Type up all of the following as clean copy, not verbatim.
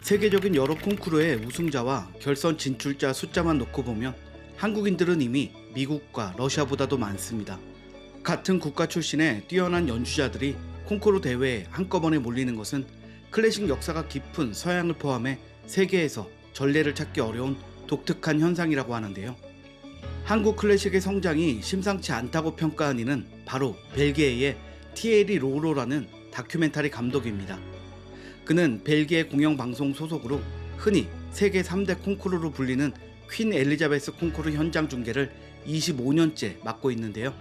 세계적인 여러 콩쿠르의 우승자와 결선 진출자 숫자만 놓고 보면 한국인들은 이미 미국과 러시아보다도 많습니다. 같은 국가 출신의 뛰어난 연주자들이 콩쿠르 대회에 한꺼번에 몰리는 것은 클래식 역사가 깊은 서양을 포함해 세계에서 전례를 찾기 어려운 독특한 현상이라고 하는데요. 한국 클래식의 성장이 심상치 않다고 평가한 이는 바로 벨기에의 티에리 로로라는 다큐멘터리 감독입니다. 그는 벨기에 공영방송 소속으로 흔히 세계 3대 콩쿠르로 불리는 퀸 엘리자베스 콩쿠르 현장 중계를 25년째 맡고 있는데요.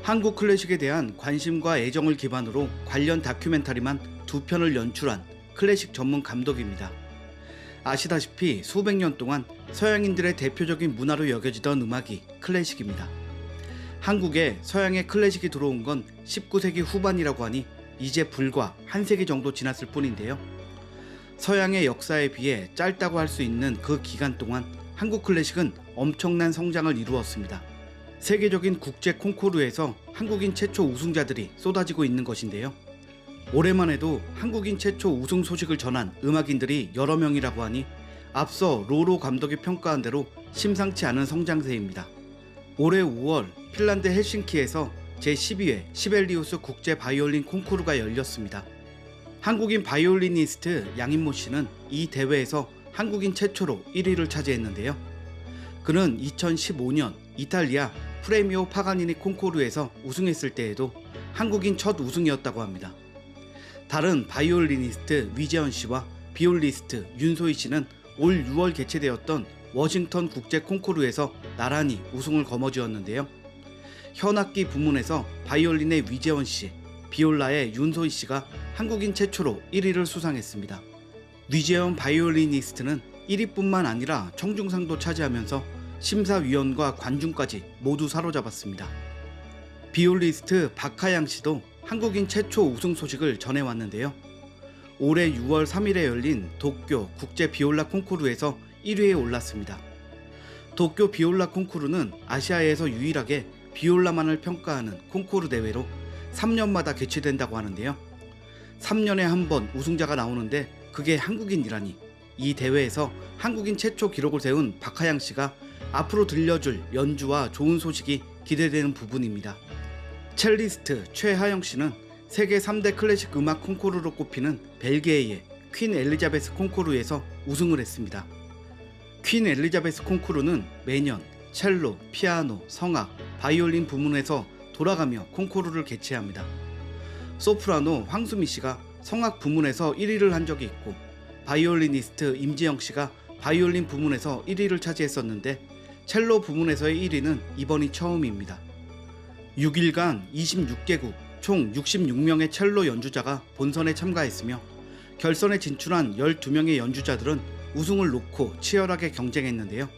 한국 클래식에 대한 관심과 애정을 기반으로 관련 다큐멘터리만 2편을 연출한 클래식 전문 감독입니다. 아시다시피 수백 년 동안 서양인들의 대표적인 문화로 여겨지던 음악이 클래식입니다. 한국에 서양의 클래식이 들어온 건 19세기 후반이라고 하니 이제 불과 한 세기 정도 지났을 뿐인데요. 서양의 역사에 비해 짧다고 할 수 있는 그 기간 동안 한국 클래식은 엄청난 성장을 이루었습니다. 세계적인 국제 콩쿠르에서 한국인 최초 우승자들이 쏟아지고 있는 것인데요. 올해만 해도 한국인 최초 우승 소식을 전한 음악인들이 여러 명이라고 하니 앞서 로로 감독이 평가한 대로 심상치 않은 성장세입니다. 올해 5월 핀란드 헬싱키에서 제12회 시벨리우스 국제 바이올린 콩쿠르가 열렸습니다. 한국인 바이올리니스트 양인모 씨는 이 대회에서 한국인 최초로 1위를 차지했는데요. 그는 2015년 이탈리아 프레미오 파가니니 콩쿠르에서 우승했을 때에도 한국인 첫 우승이었다고 합니다. 다른 바이올리니스트 위재현 씨와 비올리스트 윤소희 씨는 올 6월 개최되었던 워싱턴 국제 콩쿠르에서 나란히 우승을 거머쥐었는데요. 현악기 부문에서 바이올린의 위재원 씨, 비올라의 윤소희 씨가 한국인 최초로 1위를 수상했습니다. 위재원 바이올리니스트는 1위뿐만 아니라 청중상도 차지하면서 심사위원과 관중까지 모두 사로잡았습니다. 비올리스트 박하양 씨도 한국인 최초 우승 소식을 전해왔는데요. 올해 6월 3일에 열린 도쿄 국제 비올라 콩쿠르에서 1위에 올랐습니다. 도쿄 비올라 콩쿠르는 아시아에서 유일하게 비올라만을 평가하는 콩쿠르 대회로 3년마다 개최된다고 하는데요. 3년에 한 번 우승자가 나오는데 그게 한국인이라니 이 대회에서 한국인 최초 기록을 세운 박하양 씨가 앞으로 들려줄 연주와 좋은 소식이 기대되는 부분입니다. 첼리스트 최하영 씨는 세계 3대 클래식 음악 콩쿠르로 꼽히는 벨기에의 퀸 엘리자베스 콩쿠르에서 우승을 했습니다. 퀸 엘리자베스 콩쿠르는 매년 첼로, 피아노, 성악, 바이올린 부문에서 돌아가며 콩쿠르를 개최합니다. 소프라노 황수미 씨가 성악 부문에서 1위를 한 적이 있고 바이올리니스트 임지영 씨가 바이올린 부문에서 1위를 차지했었는데 첼로 부문에서의 1위는 이번이 처음입니다. 6일간 26개국 총 66명의 첼로 연주자가 본선에 참가했으며 결선에 진출한 12명의 연주자들은 우승을 놓고 치열하게 경쟁했는데요.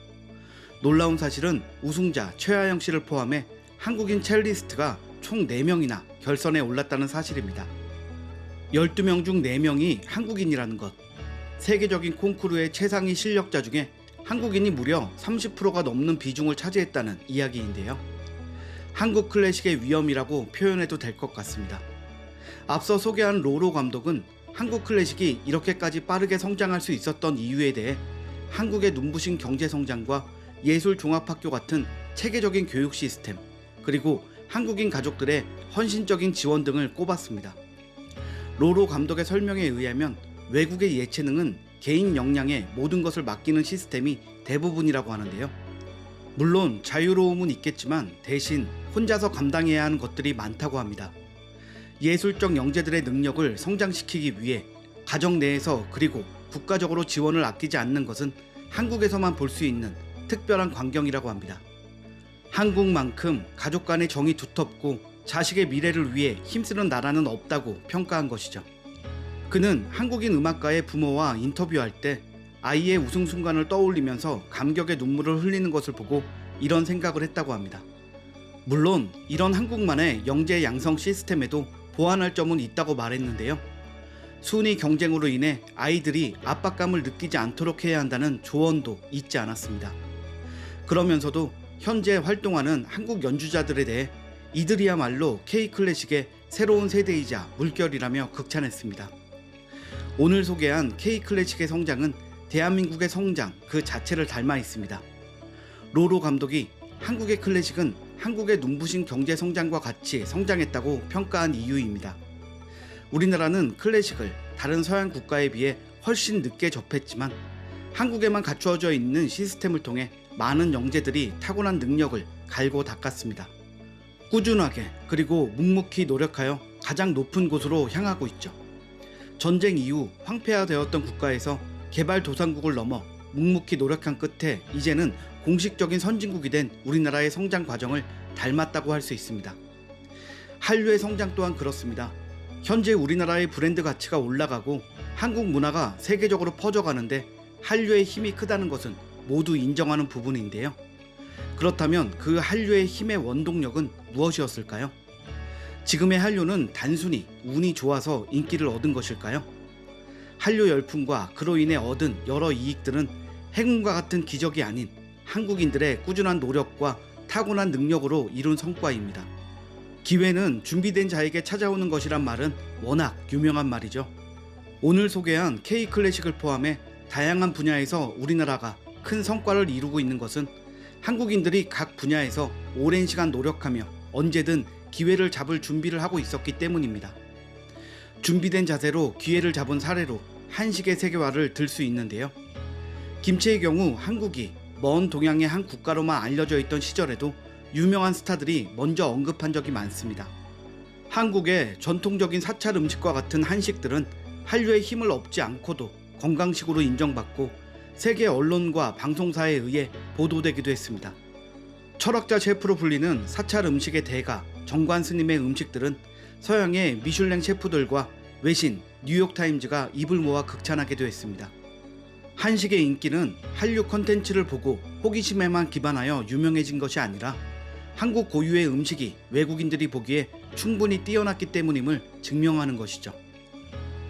놀라운 사실은 우승자 최하영 씨를 포함해 한국인 첼리스트가 총 4명이나 결선에 올랐다는 사실입니다. 12명 중 4명이 한국인이라는 것. 세계적인 콩쿠르의 최상위 실력자 중에 한국인이 무려 30%가 넘는 비중을 차지했다는 이야기인데요. 한국 클래식의 위엄이라고 표현해도 될 것 같습니다. 앞서 소개한 로로 감독은 한국 클래식이 이렇게까지 빠르게 성장할 수 있었던 이유에 대해 한국의 눈부신 경제 성장과 예술 종합학교 같은 체계적인 교육 시스템, 그리고 한국인 가족들의 헌신적인 지원 등을 꼽았습니다. 로로 감독의 설명에 의하면 외국의 예체능은 개인 역량에 모든 것을 맡기는 시스템이 대부분이라고 하는데요. 물론 자유로움은 있겠지만 대신 혼자서 감당해야 하는 것들이 많다고 합니다. 예술적 영재들의 능력을 성장시키기 위해 가정 내에서 그리고 국가적으로 지원을 아끼지 않는 것은 한국에서만 볼 수 있는 특별한 광경이라고 합니다. 한국만큼 가족 간의 정이 두텁고 자식의 미래를 위해 힘쓰는 나라는 없다고 평가한 것이죠. 그는 한국인 음악가의 부모와 인터뷰할 때 아이의 우승 순간을 떠올리면서 감격의 눈물을 흘리는 것을 보고 이런 생각을 했다고 합니다. 물론 이런 한국만의 영재 양성 시스템에도 보완할 점은 있다고 말했는데요. 순위 경쟁으로 인해 아이들이 압박감을 느끼지 않도록 해야 한다는 조언도 잊지 않았습니다. 그러면서도 현재 활동하는 한국 연주자들에 대해 이들이야말로 K 클래식의 새로운 세대이자 물결이라며 극찬했습니다. 오늘 소개한 K클래식의 성장은 대한민국의 성장 그 자체를 닮아 있습니다. 로로 감독이 한국의 클래식은 한국의 눈부신 경제 성장과 같이 성장했다고 평가한 이유입니다. 우리나라는 클래식을 다른 서양 국가에 비해 훨씬 늦게 접했지만 한국에만 갖추어져 있는 시스템을 통해 많은 영재들이 타고난 능력을 갈고 닦았습니다. 꾸준하게 그리고 묵묵히 노력하여 가장 높은 곳으로 향하고 있죠. 전쟁 이후 황폐화되었던 국가에서 개발도상국을 넘어 묵묵히 노력한 끝에 이제는 공식적인 선진국이 된 우리나라의 성장 과정을 닮았다고 할 수 있습니다. 한류의 성장 또한 그렇습니다. 현재 우리나라의 브랜드 가치가 올라가고 한국 문화가 세계적으로 퍼져가는데 한류의 힘이 크다는 것은 모두 인정하는 부분인데요. 그렇다면 그 한류의 힘의 원동력은 무엇이었을까요? 지금의 한류는 단순히 운이 좋아서 인기를 얻은 것일까요? 한류 열풍과 그로 인해 얻은 여러 이익들은 행운과 같은 기적이 아닌 한국인들의 꾸준한 노력과 타고난 능력으로 이룬 성과입니다. 기회는 준비된 자에게 찾아오는 것이란 말은 워낙 유명한 말이죠. 오늘 소개한 K클래식을 포함해 다양한 분야에서 우리나라가 큰 성과를 이루고 있는 것은 한국인들이 각 분야에서 오랜 시간 노력하며 언제든 기회를 잡을 준비를 하고 있었기 때문입니다. 준비된 자세로 기회를 잡은 사례로 한식의 세계화를 들 수 있는데요. 김치의 경우 한국이 먼 동양의 한 국가로만 알려져 있던 시절에도 유명한 스타들이 먼저 언급한 적이 많습니다. 한국의 전통적인 사찰 음식과 같은 한식들은 한류의 힘을 얻지 않고도 건강식으로 인정받고 세계 언론과 방송사에 의해 보도되기도 했습니다. 철학자 셰프로 불리는 사찰 음식의 대가 정관 스님의 음식들은 서양의 미슐랭 셰프들과 외신 뉴욕타임즈가 입을 모아 극찬하기도 했습니다. 한식의 인기는 한류 컨텐츠를 보고 호기심에만 기반하여 유명해진 것이 아니라 한국 고유의 음식이 외국인들이 보기에 충분히 뛰어났기 때문임을 증명하는 것이죠.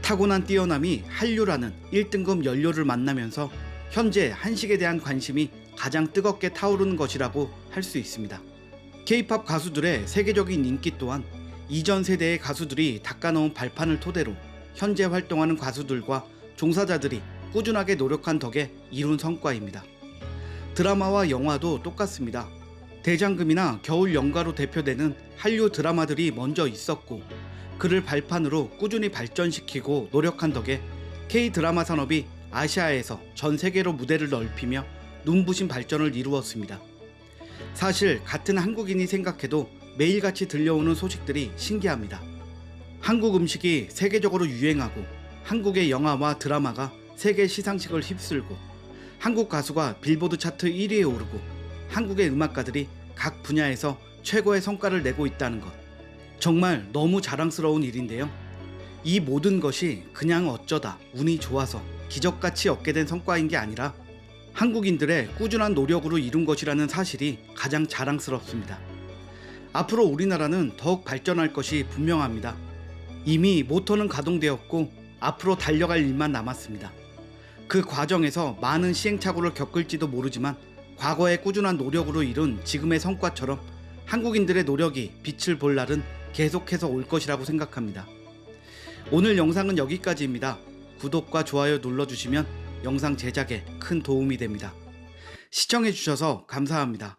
타고난 뛰어남이 한류라는 1등급 연료를 만나면서 현재 한식에 대한 관심이 가장 뜨겁게 타오르는 것이라고 할 수 있습니다. K-팝 가수들의 세계적인 인기 또한 이전 세대의 가수들이 닦아놓은 발판을 토대로 현재 활동하는 가수들과 종사자들이 꾸준하게 노력한 덕에 이룬 성과입니다. 드라마와 영화도 똑같습니다. 대장금이나 겨울 연가로 대표되는 한류 드라마들이 먼저 있었고 그를 발판으로 꾸준히 발전시키고 노력한 덕에 K-드라마 산업이 아시아에서 전 세계로 무대를 넓히며 눈부신 발전을 이루었습니다. 사실 같은 한국인이 생각해도 매일같이 들려오는 소식들이 신기합니다. 한국 음식이 세계적으로 유행하고 한국의 영화와 드라마가 세계 시상식을 휩쓸고 한국 가수가 빌보드 차트 1위에 오르고 한국의 음악가들이 각 분야에서 최고의 성과를 내고 있다는 것, 정말 너무 자랑스러운 일인데요. 이 모든 것이 그냥 어쩌다 운이 좋아서 기적같이 얻게 된 성과인 게 아니라 한국인들의 꾸준한 노력으로 이룬 것이라는 사실이 가장 자랑스럽습니다. 앞으로 우리나라는 더욱 발전할 것이 분명합니다. 이미 모터는 가동되었고 앞으로 달려갈 일만 남았습니다. 그 과정에서 많은 시행착오를 겪을지도 모르지만 과거의 꾸준한 노력으로 이룬 지금의 성과처럼 한국인들의 노력이 빛을 볼 날은 계속해서 올 것이라고 생각합니다. 오늘 영상은 여기까지입니다. 구독과 좋아요 눌러주시면 영상 제작에 큰 도움이 됩니다. 시청해주셔서 감사합니다.